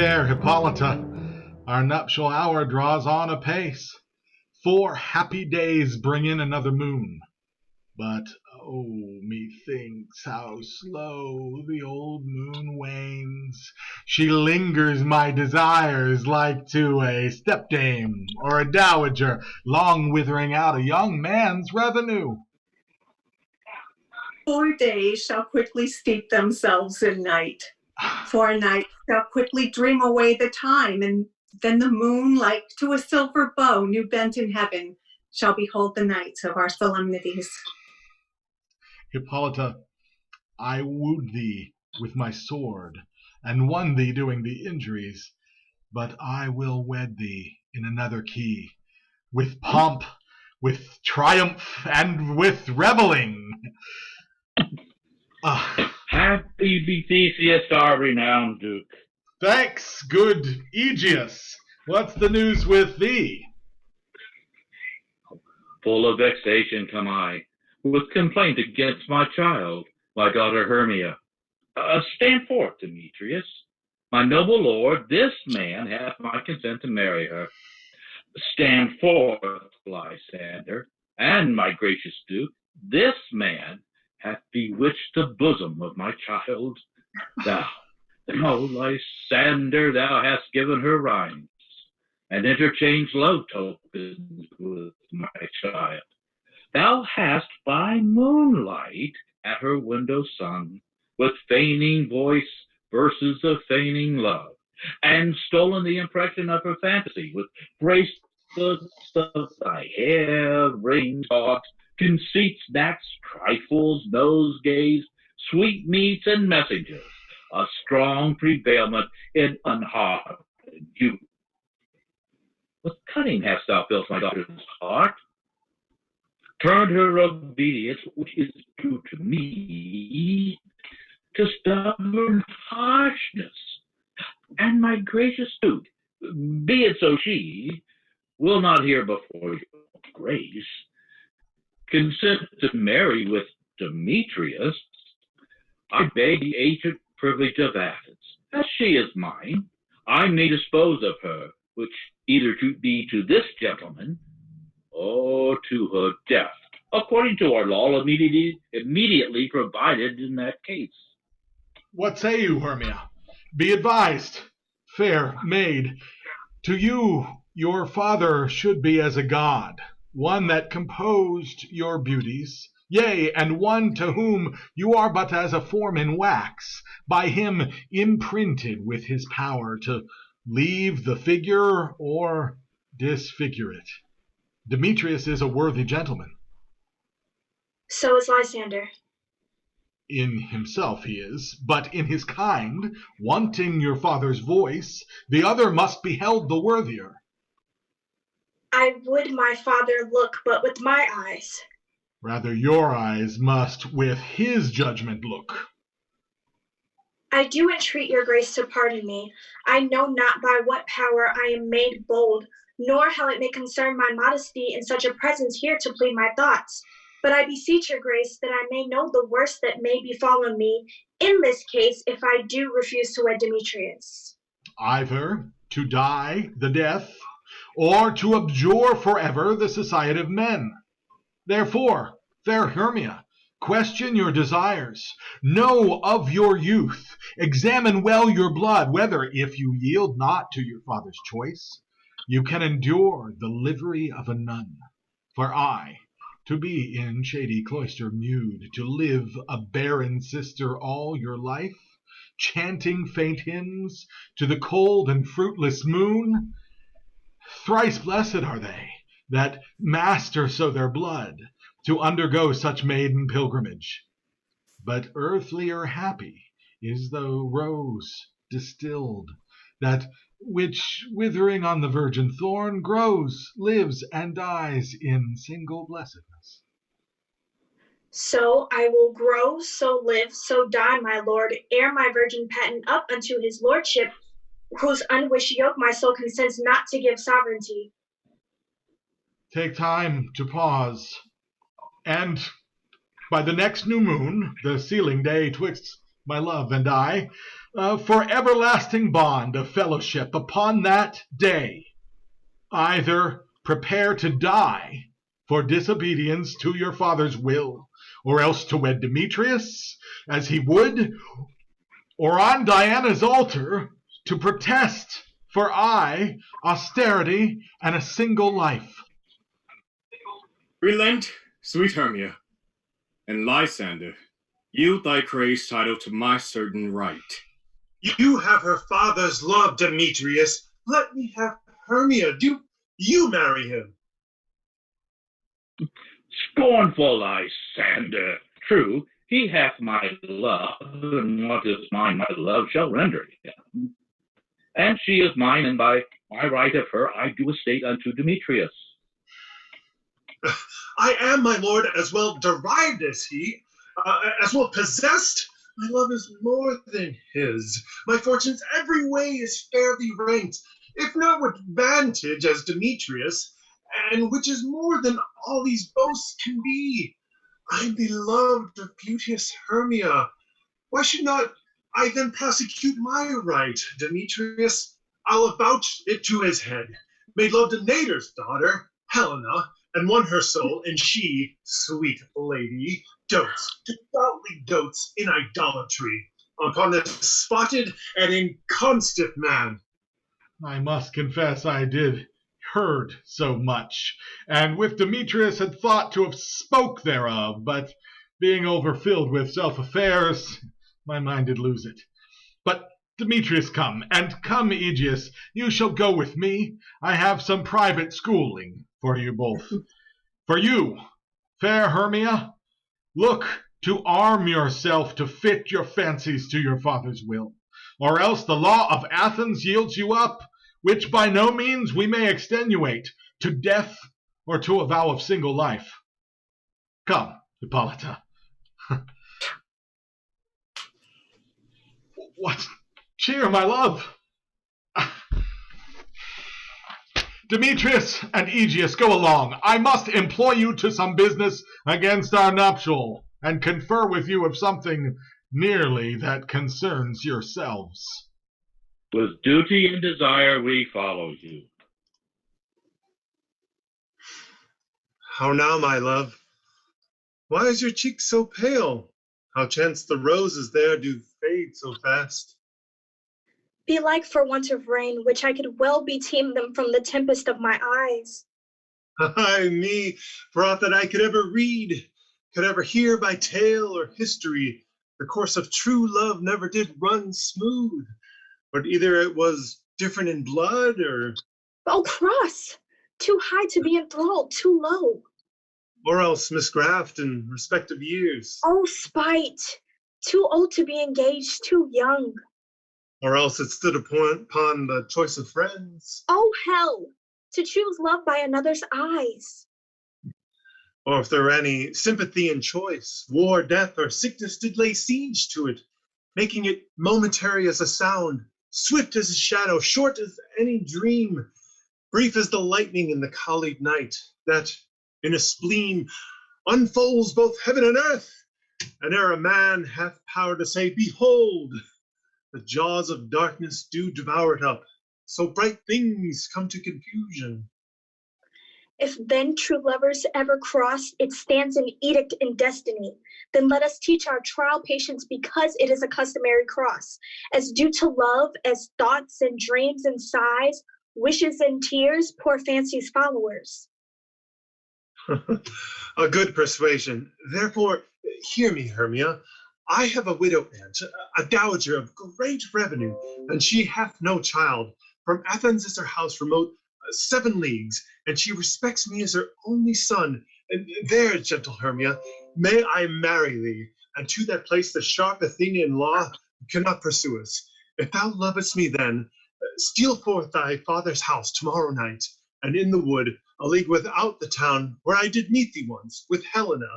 fair Hippolyta, our nuptial hour draws on apace. 4 happy days bring in another moon. But, oh, methinks how slow the old moon wanes. She lingers my desires like to a stepdame or a dowager, long withering out a young man's revenue. 4 days shall quickly steep themselves in night. 4 nights shall quickly dream away the time, and then the moon, like to a silver bow new bent in heaven, shall behold the nights of our solemnities. Hippolyta, I wooed thee with my sword, and won thee doing thee injuries, but I will wed thee in another key, with pomp, with triumph, and with revelling. Happy be Theseus, our renowned Duke. Thanks, good Aegeus. What's the news with thee? Full of vexation come I, with complaint against my child, my daughter Hermia. Stand forth, Demetrius. My noble lord, this man hath my consent to marry her. Stand forth, Lysander, and my gracious Duke, this man hath bewitched the bosom of my child. Thou, Lysander, thou hast given her rhymes, and interchanged love tokens with my child. Thou hast by moonlight at her window sung, with feigning voice, verses of feigning love, and stolen the impression of her fantasy with bracelets of thy hair, rings, talks, conceits, knacks, trifles, nosegays, sweetmeats, and messages, a strong prevailment in unharmed youth. With cunning hast thou filled my daughter's heart, turned her obedience, which is due to me, to stubborn harshness. And my gracious Duke, be it so she will not hear before your grace, consent to marry with Demetrius, I beg the ancient privilege of Athens. As she is mine, I may dispose of her, which either to be to this gentleman or to her death, according to our law immediately provided in that case. What say you, Hermia? Be advised, fair maid. To you, your father should be as a god, one that composed your beauties, yea, and one to whom you are but as a form in wax, by him imprinted with his power to leave the figure or disfigure it. Demetrius is a worthy gentleman. So is Lysander. In himself he is, but in his kind, wanting your father's voice, the other must be held the worthier. I would my father look but with my eyes. Rather your eyes must with his judgment look. I do entreat your grace to pardon me. I know not by what power I am made bold, nor how it may concern my modesty in such a presence here to plead my thoughts. But I beseech your grace that I may know the worst that may befall me in this case if I do refuse to wed Demetrius. Either to die the death, or to abjure forever the society of men. Therefore, fair Hermia, question your desires, know of your youth, examine well your blood, whether, if you yield not to your father's choice, you can endure the livery of a nun. For I, to be in shady cloister mewed, to live a barren sister all your life, chanting faint hymns to the cold and fruitless moon, thrice blessed are they that master so their blood to undergo such maiden pilgrimage. But earthlier happy is the rose distilled, that which withering on the virgin thorn grows, lives, and dies in single blessedness. So I will grow, so live, so die, my lord, ere my virgin patent up unto his lordship, whose unwished yoke my soul consents not to give sovereignty. Take time to pause, and by the next new moon, the sealing day twixt my love and I, for everlasting bond of fellowship upon that day, either prepare to die for disobedience to your father's will, or else to wed Demetrius as he would, or on Diana's altar to protest for austerity, and a single life. Relent, sweet Hermia, and Lysander, yield thy praise title to my certain right. You have her father's love, Demetrius. Let me have Hermia. Do you marry him? Scornful Lysander, true, he hath my love, and what is mine my love shall render him. And she is mine, and by my right of her I do estate unto Demetrius. I am, my lord, as well derived as he, as well possessed. My love is more than his. My fortunes every way is fairly ranked, if not with vantage as Demetrius, and which is more than all these boasts can be. I'm beloved of beauteous Hermia. Why should not I then prosecute my right? Demetrius, I'll avouch it to his head. Made love to Nader's daughter, Helena, and won her soul, and she, sweet lady, devoutly dotes in idolatry upon this spotted and inconstant man. I must confess I did heard so much, and with Demetrius had thought to have spoke thereof, but being overfilled with self-affairs, my mind did lose it. But Demetrius come, and come, Aegeus, you shall go with me. I have some private schooling for you both. For you, fair Hermia, look to arm yourself to fit your fancies to your father's will, or else the law of Athens yields you up, which by no means we may extenuate, to death or to a vow of single life. Come, Hippolyta. What? Cheer, my love. Demetrius and Aegeus, go along. I must employ you to some business against our nuptial, and confer with you of something nearly that concerns yourselves. With duty and desire we follow you. How now, my love? Why is your cheek so pale? How chance the roses there do fade so fast? Belike for want of rain, which I could well beteem them from the tempest of my eyes. Ay me, for aught that I could ever read, could ever hear by tale or history, the course of true love never did run smooth, but either it was different in blood, or... Oh, cross! Too high to be enthralled, too low. Or else misgraft in respect of years. Oh, spite! Too old to be engaged, too young. Or else it stood upon the choice of friends. Oh, hell! To choose love by another's eyes. Or if there were any sympathy in choice, war, death, or sickness did lay siege to it, making it momentary as a sound, swift as a shadow, short as any dream, brief as the lightning in the collied night, that in a spleen unfolds both heaven and earth, and ere a man hath power to say, behold, the jaws of darkness do devour it up, so bright things come to confusion. If then true lovers ever cross, it stands an edict in destiny. Then let us teach our trial patience, because it is a customary cross, as due to love as thoughts and dreams and sighs, wishes and tears, poor fancy's followers. A good persuasion. Therefore, hear me, Hermia. I have a widow aunt, a dowager of great revenue, and she hath no child. From Athens is her house remote 7 leagues, and she respects me as her only son. And there, gentle Hermia, may I marry thee, and to that place the sharp Athenian law cannot pursue us. If thou lovest me then, steal forth thy father's house tomorrow night, and in the wood, a league without the town, where I did meet thee once, with Helena,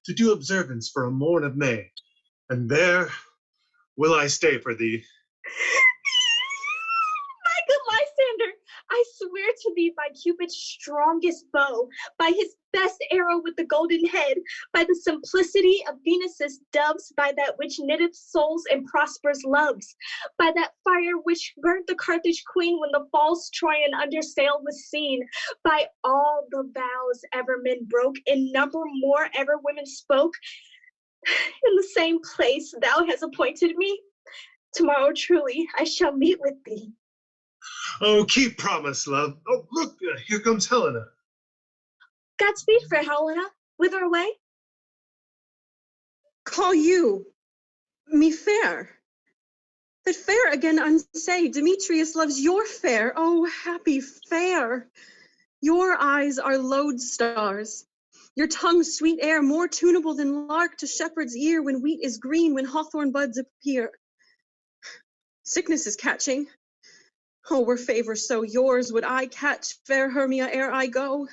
to do observance for a morn of May. And there will I stay for thee. My good Lysander, I swear to thee by Cupid's strongest bow, by his best arrow with the golden head, by the simplicity of Venus's doves, by that which knitteth souls and prospers loves, by that fire which burnt the Carthage queen when the false Troyan under sail was seen, by all the vows ever men broke, in number more ever women spoke, in the same place thou hast appointed me. Tomorrow truly I shall meet with thee. Oh, keep promise, love. Oh, look, here comes Helena. Godspeed, fair Helena. Whither away? Call you me fair? That fair again unsay, Demetrius loves your fair, oh happy fair. Your eyes are lodestars, your tongue sweet air, more tunable than lark to shepherd's ear, when wheat is green, when hawthorn buds appear. Sickness is catching. Oh, were favor so yours, would I catch fair Hermia ere I go.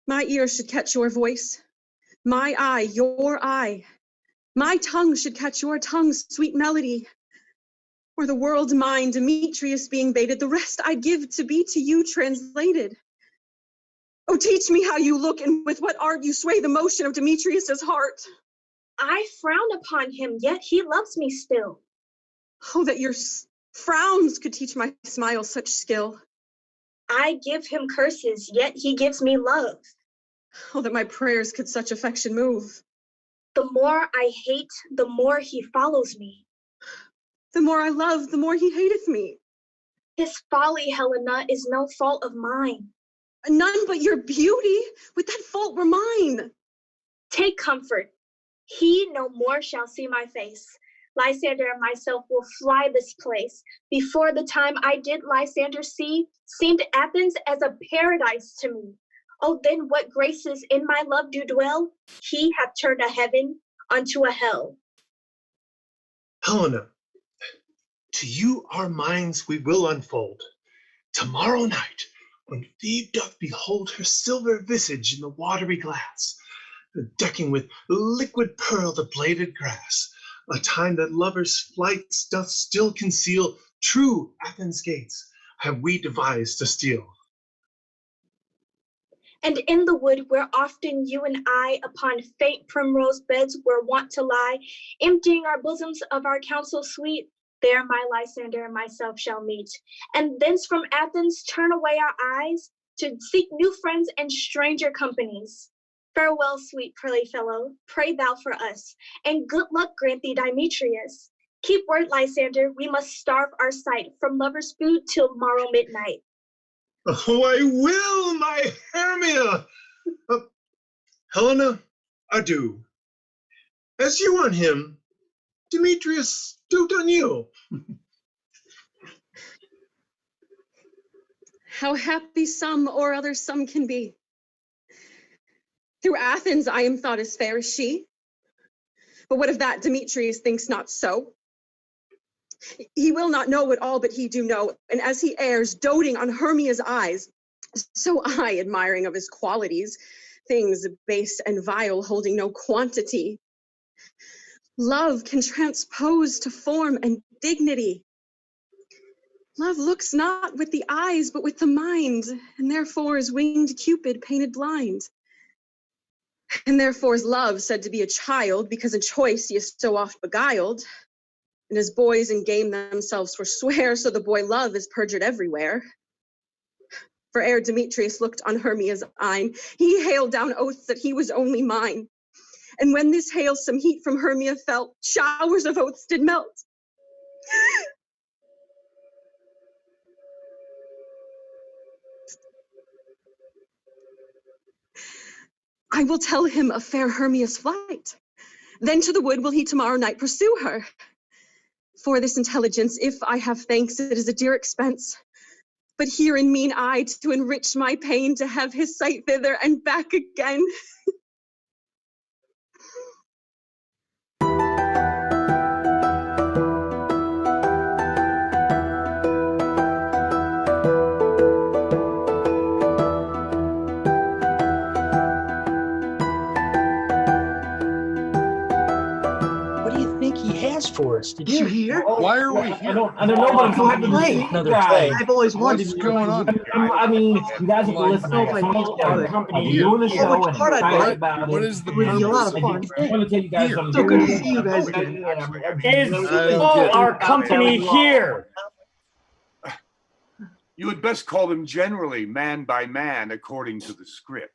My ear should catch your voice, my eye your eye. My tongue should catch your tongue's sweet melody. Were the world mine, Demetrius being baited, the rest I'd give to be to you translated. Oh, teach me how you look, and with what art you sway the motion of Demetrius's heart. I frown upon him, yet he loves me still. Oh, that your frowns could teach my smile such skill. I give him curses, yet he gives me love. Oh, that my prayers could such affection move. The more I hate, the more he follows me. The more I love, the more he hateth me. His folly, Helena, is no fault of mine. None but your beauty, with that fault were mine. Take comfort. He no more shall see my face. Lysander and myself will fly this place. Before the time I did Lysander see, seemed Athens as a paradise to me. Oh, then what graces in my love do dwell? He hath turned a heaven unto a hell. Helena, to you our minds we will unfold. Tomorrow night, when Phoebe doth behold her silver visage in the watery glass, decking with liquid pearl the bladed grass, a time that lovers' flights doth still conceal, true Athens' gates have we devised to steal. And in the wood where often you and I upon faint primrose beds were wont to lie, emptying our bosoms of our counsel sweet, there my Lysander and myself shall meet. And thence from Athens turn away our eyes to seek new friends and stranger companies. Farewell, sweet pearly fellow, pray thou for us, and good luck grant thee, Demetrius. Keep word, Lysander, we must starve our sight from lovers' food till morrow midnight. Oh, I will, my Hermia! Helena, adieu. As you on him, Demetrius dote on you. How happy some or other some can be. Through Athens I am thought as fair as she. But what of that Demetrius thinks not so? He will not know what all but he do know, and as he errs, doting on Hermia's eyes, so I, admiring of his qualities, things base and vile, holding no quantity. Love can transpose to form and dignity. Love looks not with the eyes, but with the mind, and therefore is winged Cupid painted blind. And therefore is love said to be a child, because in choice he is so oft beguiled. And as boys in game themselves forswear, so the boy love is perjured everywhere. For ere Demetrius looked on Hermia's eyne, he hailed down oaths that he was only mine. And when this hail some heat from Hermia felt, showers of oaths did melt. I will tell him of fair Hermia's flight. Then to the wood will he tomorrow night pursue her. For this intelligence, if I have thanks, it is a dear expense. But herein mean I to enrich my pain, to have his sight thither and back again. What do you think he has for us? George, did you hear? Why are we I here? don't know, but I'm so happy to see you Another guys. play. I've always wanted What's to be going on? I mean, you guys have to listen. I don't know I if I got need so to much bother. company Here. doing the Oh, show which and part I'd excited like? about What it. is the It would be a lot purpose? of fun. I want to tell you guys Here. something. So good to very see you guys excited, again. and I'm Is really don't all get it. our company here? You had best call them generally, man by man, according to the script.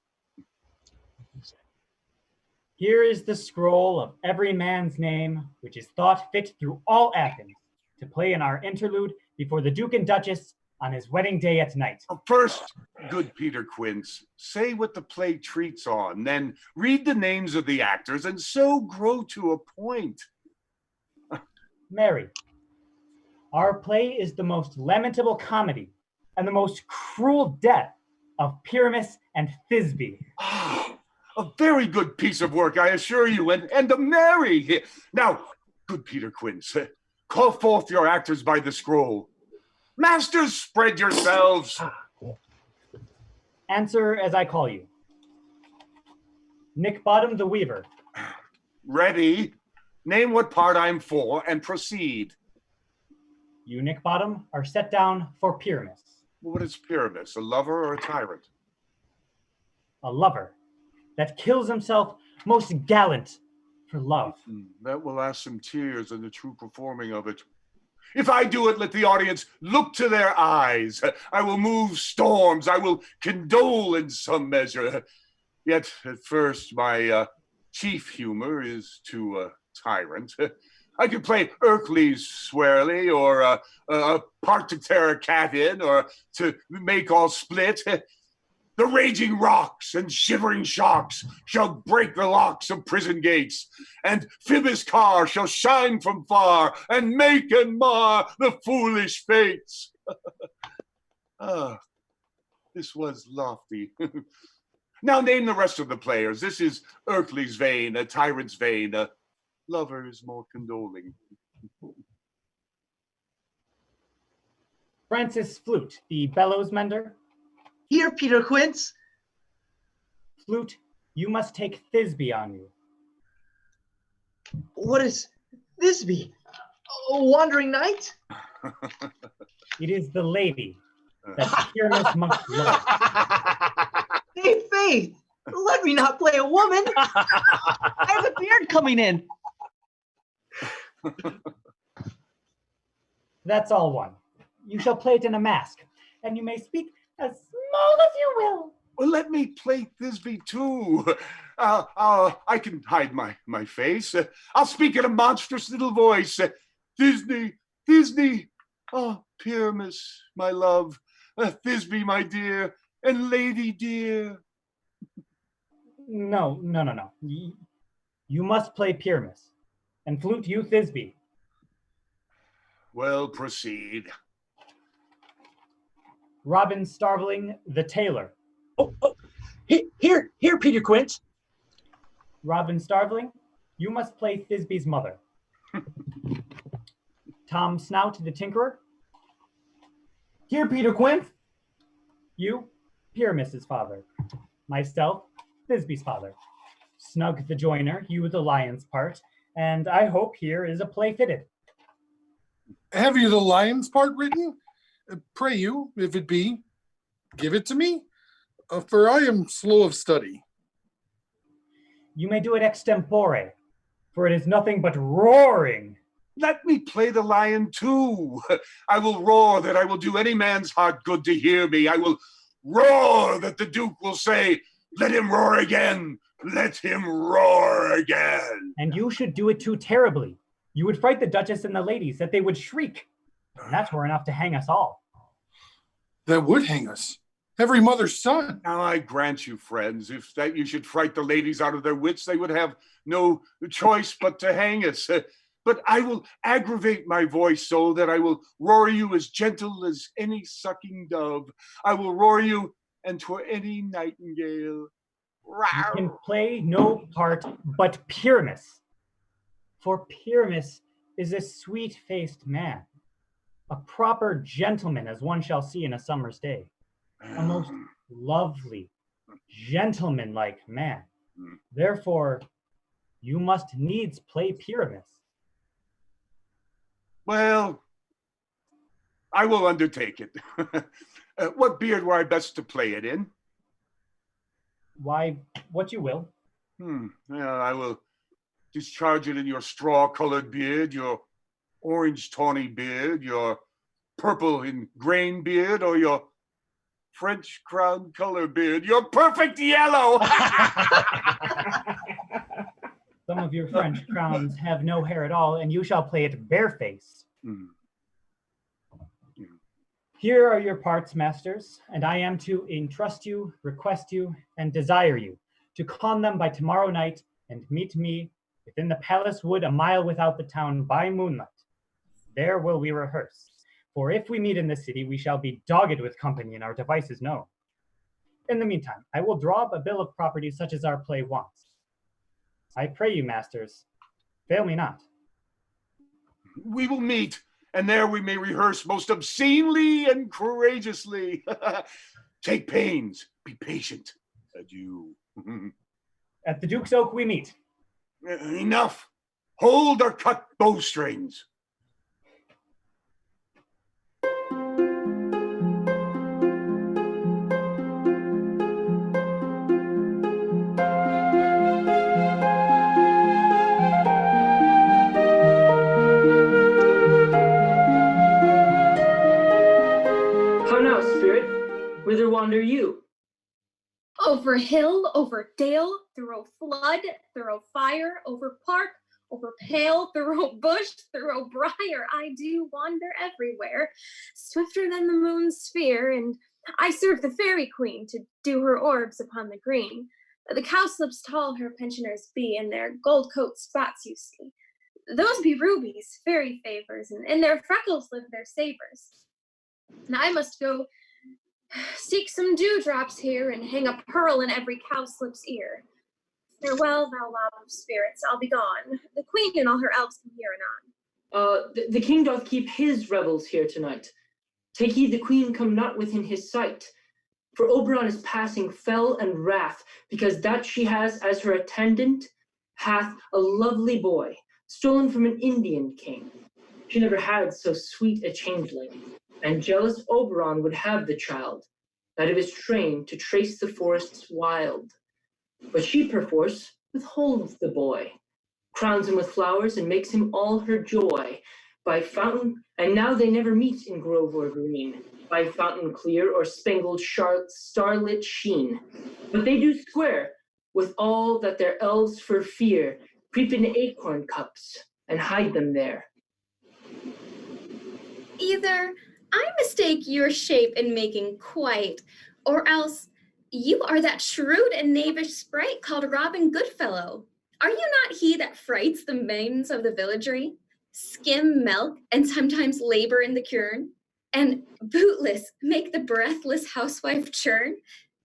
Here is the scroll of every man's name, which is thought fit through all Athens, to play in our interlude before the Duke and Duchess on his wedding day at night. First, good Peter Quince, say what the play treats on, then read the names of the actors, and so grow to a point. Mary, our play is the most lamentable comedy and the most cruel death of Pyramus and Thisbe. A very good piece of work, I assure you, and a merry. Now, good Peter Quince, call forth your actors by the scroll. Masters, spread yourselves. Answer as I call you. Nick Bottom the Weaver. Ready. Name what part I'm for and proceed. You, Nick Bottom, are set down for Pyramus. What is Pyramus, a lover or a tyrant? A lover that kills himself most gallant for love. That will ask some tears in the true performing of it. If I do it, let the audience look to their eyes. I will move storms. I will condole in some measure. Yet, at first, my chief humor is to a tyrant. I could play Ercles Swearly, or a part to tear a cat in, or to make all split. The raging rocks and shivering shocks shall break the locks of prison gates, and Phoebus' car shall shine from far and make and mar the foolish fates. This was lofty. Now name the rest of the players. This is Ercles' vein, a tyrant's vein, a lover's more condoling. Francis Flute, the bellows mender. Here, Peter Quince. Flute, you must take Thisbe on you. What is Thisbe? A wandering knight? It is the lady that Pyramus must love. Hey, Faith, let me not play a woman. I have a beard coming in. That's all one. You shall play it in a mask, and you may speak as small as you will. Well, let me play Thisbe too. I can hide my face. I'll speak in a monstrous little voice. Thisbe, oh, Pyramus, my love, Thisbe, my dear, and lady dear. No. You must play Pyramus, and Flute you Thisbe. Well, proceed. Robin Starveling, the tailor. Here, Peter Quince. Robin Starveling, you must play Thisbe's mother. Tom Snout, the tinkerer. Here, Peter Quince. You, Pyramus's father. Myself, Thisbe's father. Snug the joiner, you the lion's part, and I hope here is a play fitted. Have you the lion's part written? Pray you, if it be, give it to me, for I am slow of study. You may do it extempore, for it is nothing but roaring. Let me play the lion too. I will roar that I will do any man's heart good to hear me. I will roar that the Duke will say, let him roar again. Let him roar again. And you should do it too terribly. You would fright the Duchess and the ladies that they would shriek. And that's were enough to hang us all. That would hang us. Every mother's son. Now I grant you, friends, if that you should fright the ladies out of their wits, they would have no choice but to hang us. But I will aggravate my voice so that I will roar you as gentle as any sucking dove. I will roar you and 'twere any nightingale. You can play no part but Pyramus. For Pyramus is a sweet-faced man, a proper gentleman as one shall see in a summer's day, a most lovely, gentleman-like man. Therefore, you must needs play Pyramus. Well, I will undertake it. What beard were I best to play it in? Why, what you will. Yeah, I will discharge it in your straw-colored beard, your orange tawny beard, your purple and grain beard, or your French crown color beard, your perfect yellow. Some of your French crowns have no hair at all, and you shall play it barefaced. Here are your parts, masters, and I am to entrust you, request you, and desire you to con them by tomorrow night and meet me within the palace wood a mile without the town by moonlight. There will we rehearse, for if we meet in the city, we shall be dogged with company and our devices known. In the meantime, I will draw up a bill of property such as our play wants. I pray you, masters, fail me not. We will meet, and there we may rehearse most obscenely and courageously. Take pains, be patient. Adieu. At the Duke's Oak we meet. Enough. Hold or cut bowstrings. How now, spirit? Whither wander you? Over hill, over dale, through flood, through fire, over park, over pale, through bush, through briar. I do wander everywhere, swifter than the moon's sphere, and I serve the fairy queen to do her orbs upon the green. The cowslips tall her pensioners be, and their gold coat spots you see. Those be rubies, fairy favors, and in their freckles live their savors. And I must go seek some dewdrops here and hang a pearl in every cowslip's ear. Farewell, thou love of spirits, I'll be gone. The queen and all her elves come here anon. The king doth keep his revels here tonight. Take heed the queen come not within his sight. For Oberon is passing fell and wrath, because that she has as her attendant hath a lovely boy, stolen from an Indian king. She never had so sweet a changeling, and jealous Oberon would have the child, that of his train to trace the forests wild. But she perforce withholds the boy, crowns him with flowers, and makes him all her joy. By fountain, and now they never meet in grove or green, by fountain clear or spangled starlit sheen. But they do square with all that their elves for fear creep in acorn cups and hide them there. Either I mistake your shape in making quite, or else you are that shrewd and knavish sprite called Robin Goodfellow. Are you not he that frights the maidens of the villagery, skim milk, and sometimes labor in the quern, and bootless make the breathless housewife churn,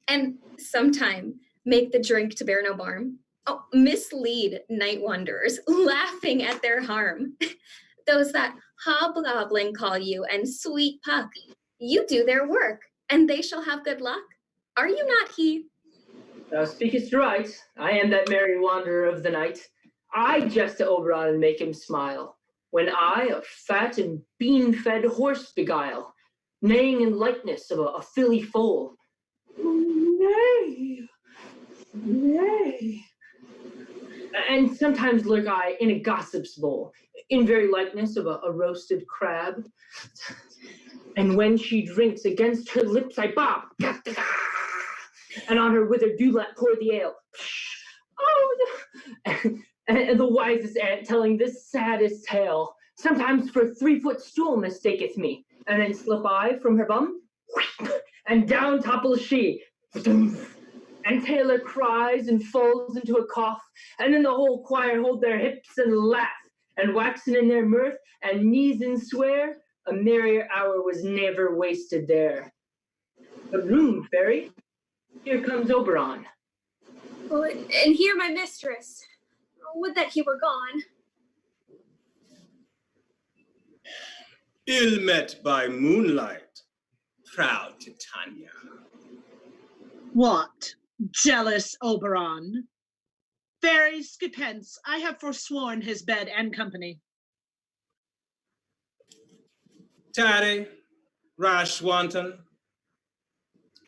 and sometime make the drink to bear no barm? Oh, mislead night wanderers, laughing at their harm. Those that hobgoblin call you and sweet Puck, you do their work, and they shall have good luck. Are you not he? Thou speakest right. I am that merry wanderer of the night. I jest to Oberon and make him smile, when I a fat and bean-fed horse beguile, neighing in likeness of a filly foal. Nay, nay. And sometimes lurk I in a gossip's bowl, in very likeness of a roasted crab. And when she drinks, against her lips I bob, and on her withered dewlap pour the ale. Oh, and the wisest aunt telling this saddest tale, sometimes for 3-foot stool mistaketh me, and then slip I from her bum, and down topples she. And Taylor cries and falls into a cough, and then the whole choir hold their hips and laugh, and waxen in their mirth, and knees and swear, a merrier hour was never wasted there. But room, fairy, here comes Oberon. Oh, and here my mistress. Would that he were gone. Ill met by moonlight, proud Titania. What? Jealous Oberon? Fairy, skip hence. I have forsworn his bed and company. Tarry, rash wanton.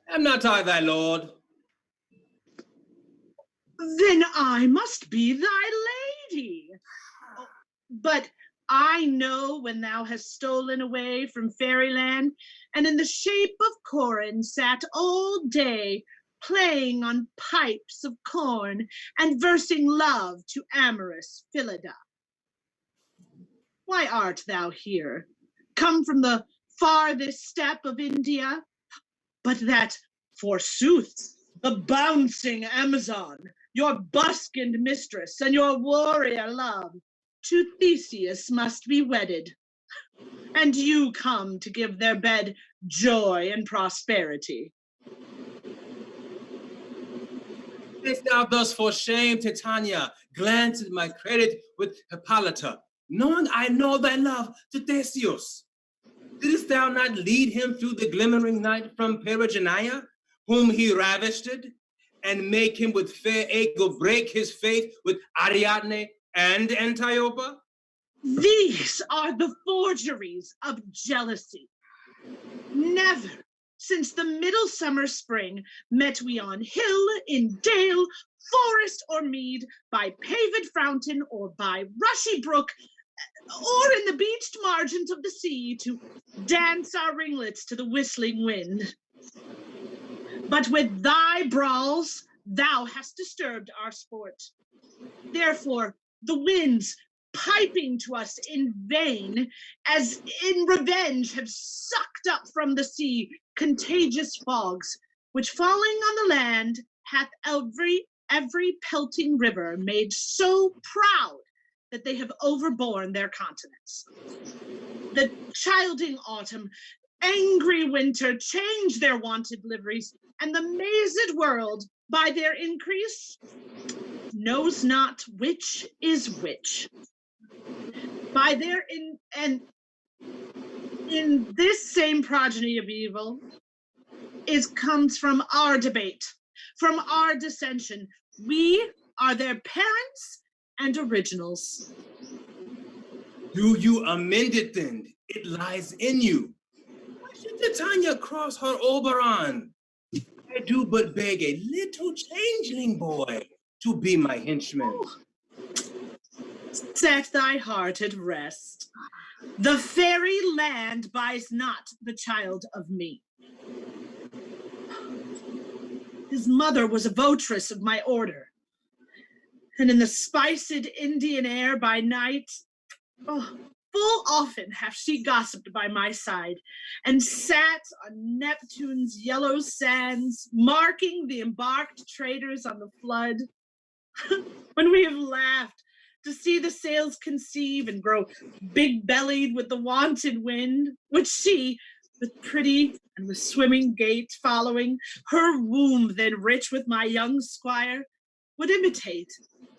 Am not I thy lord? Then I must be thy lady. But I know when thou hast stolen away from fairyland, and in the shape of Corin sat all day, playing on pipes of corn and versing love to amorous Phillida. Why art thou here, come from the farthest steppe of India? But that, forsooth, the bouncing Amazon, your buskined mistress and your warrior love, to Theseus must be wedded. And you come to give their bed joy and prosperity. If thou thus for shame, Titania, glance at my credit with Hippolyta, knowing I know thy love to Theseus. Didst thou not lead him through the glimmering night from Perigenia, whom he ravished, and make him with fair Ego break his faith with Ariadne and Antiopa? These are the forgeries of jealousy. Never since the middle summer spring met we on hill, in dale, forest, or mead, by paved fountain, or by rushy brook, or in the beached margins of the sea, to dance our ringlets to the whistling wind. But with thy brawls, thou hast disturbed our sport. Therefore, the winds, piping to us in vain, as in revenge have sucked up from the sea contagious fogs, which falling on the land hath every pelting river made so proud that they have overborne their continents. The childing autumn, angry winter, change their wonted liveries, and the mazed world, by their increase, knows not which is which. By their in this same progeny of evil comes from our debate, from our dissension. We are their parents and originals. Do you amend it then? It lies in you. Why should Titania cross her Oberon? I do but beg a little changeling boy to be my henchman. Set thy heart at rest. The fairy land buys not the child of me. His mother was a votress of my order, and in the spiced Indian air by night, full often hath she gossiped by my side, and sat on Neptune's yellow sands, marking the embarked traders on the flood. When we have laughed to see the sails conceive and grow big-bellied with the wonted wind, which she, with pretty and with swimming gait following, her womb then rich with my young squire, would imitate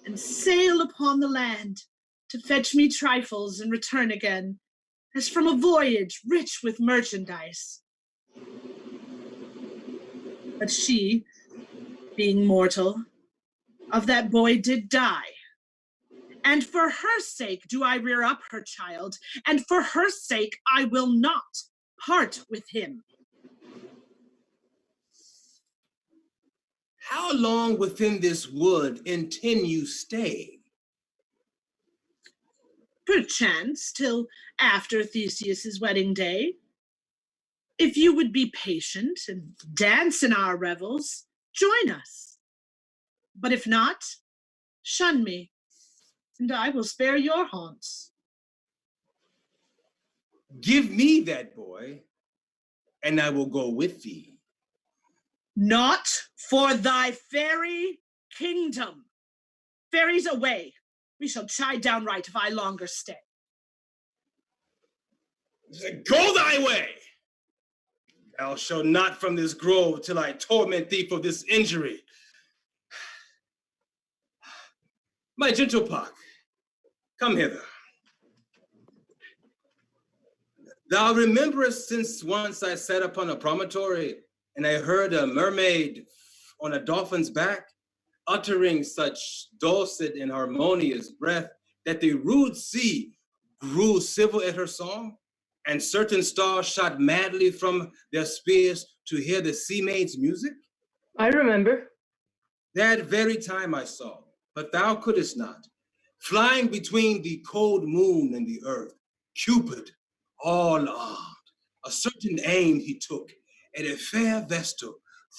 and sail upon the land to fetch me trifles and return again, as from a voyage rich with merchandise. But she, being mortal, of that boy did die. And for her sake do I rear up her child, and for her sake I will not part with him. How long within this wood intend you stay? Perchance till after Theseus's wedding day. If you would be patient and dance in our revels, join us. But if not, shun me, and I will spare your haunts. Give me that boy, and I will go with thee. Not for thy fairy kingdom. Fairies away. We shall chide downright if I longer stay. Go thy way! Thou shalt not from this grove till I torment thee for this injury. My gentle Puck, come hither. Thou rememberest since once I sat upon a promontory and I heard a mermaid on a dolphin's back, uttering such dulcet and harmonious breath that the rude sea grew civil at her song, and certain stars shot madly from their spears to hear the sea maid's music? I remember. That very time I saw, but thou couldst not, flying between the cold moon and the earth, Cupid, all armed, a certain aim he took at a fair vestal,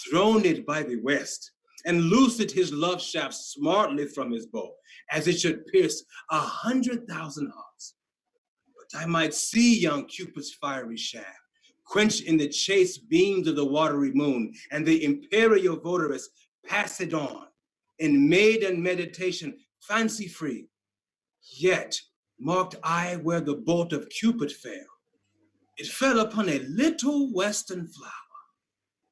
thrown it by the west, and loosed his love shaft smartly from his bow, as it should pierce 100,000 hearts. But I might see young Cupid's fiery shaft, quenched in the chaste beams of the watery moon, and the imperial votaress pass it on, in maiden meditation, fancy-free. Yet marked I where the bolt of Cupid fell. It fell upon a little western flower,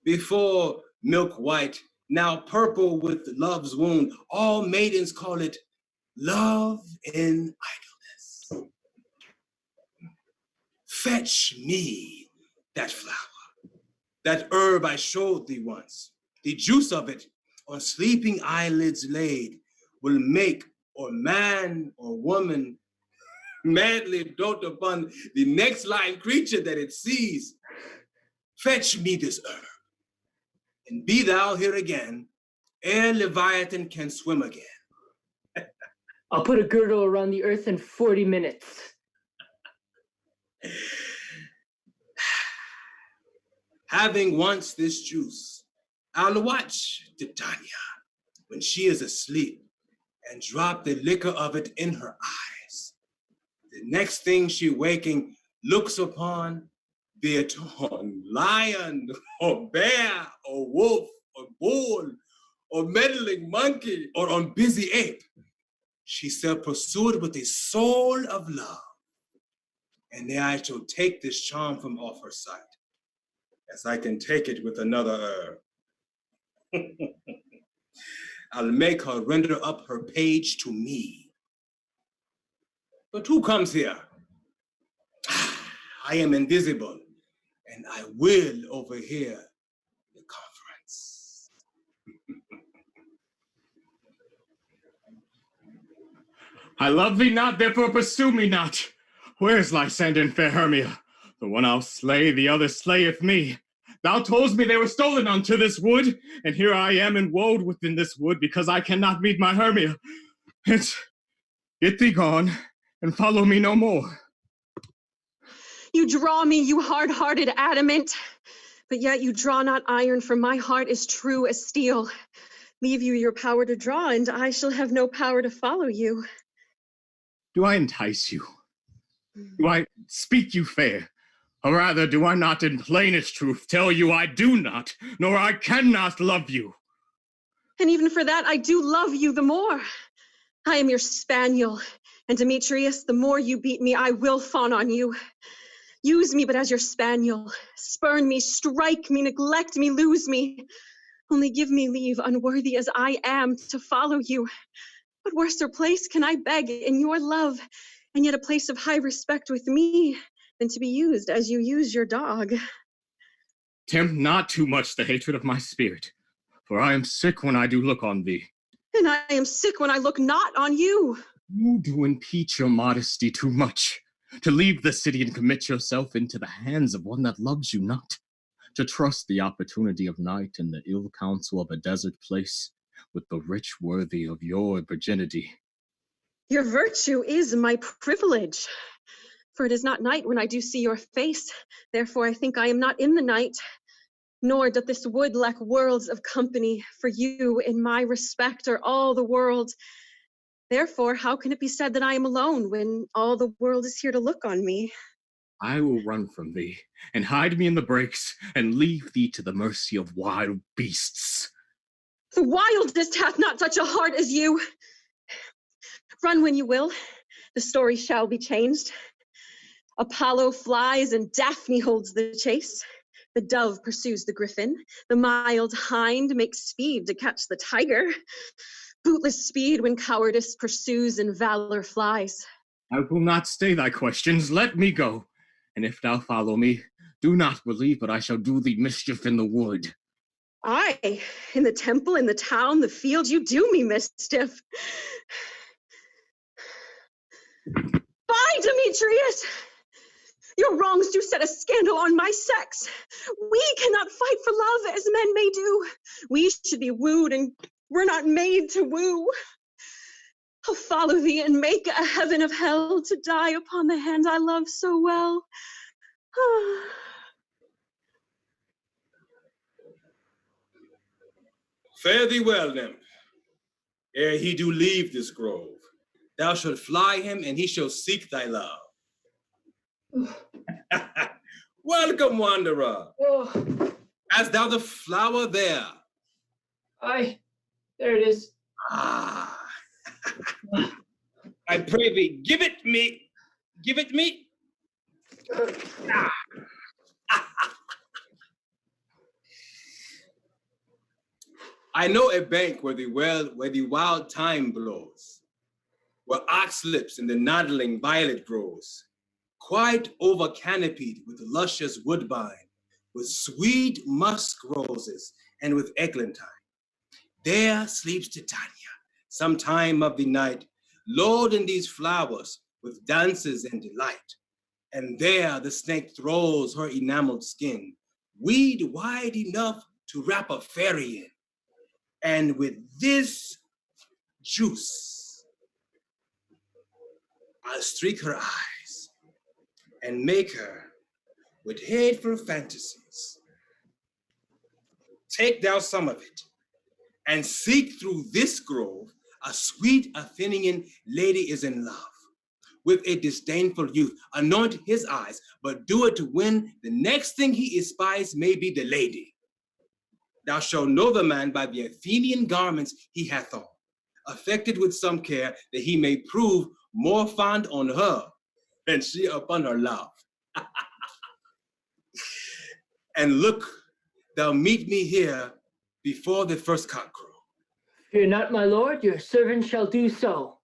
before milk white, now purple with love's wound. All maidens call it love in idleness. Fetch me that flower, that herb I showed thee once. The juice of it, on sleeping eyelids laid, will make or man or woman madly dote upon the next live creature that it sees. Fetch me this herb, and be thou here again, ere Leviathan can swim again. I'll put a girdle around the earth in 40 minutes. Having once this juice, I'll watch Titania when she is asleep and drop the liquor of it in her eyes. The next thing she waking looks upon, be it on lion or bear or wolf or bull or meddling monkey or on busy ape, she shall pursue it with the soul of love. And there I shall take this charm from off her sight, as I can take it with another herb. I'll make her render up her page to me. But who comes here? I am invisible, and I will overhear the conference. I love thee not, therefore pursue me not. Where's Lysander and fair Hermia? The one I'll slay, the other slayeth me. Thou toldst me they were stolen unto this wood, and here I am enwoed within this wood, because I cannot meet my Hermia. Hence, get thee gone, and follow me no more. You draw me, you hard-hearted adamant, but yet you draw not iron, for my heart is true as steel. Leave you your power to draw, and I shall have no power to follow you. Do I entice you? Do I speak you fair? Or rather, do I not in plainest truth tell you I do not, nor I cannot love you? And even for that, I do love you the more. I am your spaniel, and Demetrius, the more you beat me, I will fawn on you. Use me but as your spaniel. Spurn me, strike me, neglect me, lose me. Only give me leave, unworthy as I am, to follow you. What worser place can I beg in your love, and yet a place of high respect with me, than to be used as you use your dog? Tempt not too much the hatred of my spirit, for I am sick when I do look on thee. And I am sick when I look not on you. You do impeach your modesty too much, to leave the city and commit yourself into the hands of one that loves you not, to trust the opportunity of night and the ill counsel of a desert place with the rich worthy of your virginity. Your virtue is my privilege, for it is not night when I do see your face. Therefore I think I am not in the night, nor doth this wood lack worlds of company, for you in my respect are all the world. Therefore, how can it be said that I am alone when all the world is here to look on me? I will run from thee, and hide me in the brakes, and leave thee to the mercy of wild beasts. The wildest hath not such a heart as you. Run when you will, the story shall be changed. Apollo flies and Daphne holds the chase. The dove pursues the griffin. The mild hind makes speed to catch the tiger. Bootless speed when cowardice pursues and valor flies. I will not stay thy questions, let me go. And if thou follow me, do not believe but I shall do thee mischief in the wood. Aye, in the temple, in the town, the field, you do me mischief. Bye, Demetrius! Your wrongs do set a scandal on my sex. We cannot fight for love as men may do. We should be wooed, and we're not made to woo. I'll follow thee and make a heaven of hell to die upon the hand I love so well. Fare thee well, nymph. Ere he do leave this grove, thou shalt fly him, and he shall seek thy love. Welcome, wanderer. Oh, Hast thou the flower there? There it is. Ah. I pray thee, give it me. Give it me. I know a bank where the wild thyme blows, where ox lips and the noddling violet grows, quite over canopied with luscious woodbine, with sweet musk roses and with eglantine. There sleeps Titania, some time of the night, lulled in these flowers with dances and delight. And there the snake throws her enameled skin, weed wide enough to wrap a fairy in. And with this juice, I'll streak her eyes and make her with hateful fantasies. Take thou some of it and seek through this grove. A sweet Athenian lady is in love with a disdainful youth. Anoint his eyes, but do it to win the next thing he espies may be the lady. Thou shalt know the man by the Athenian garments he hath on, affected with some care that he may prove more fond on her than she upon her love. And look, thou meet me here before the first cock crow. Fear not, my lord, your servant shall do so.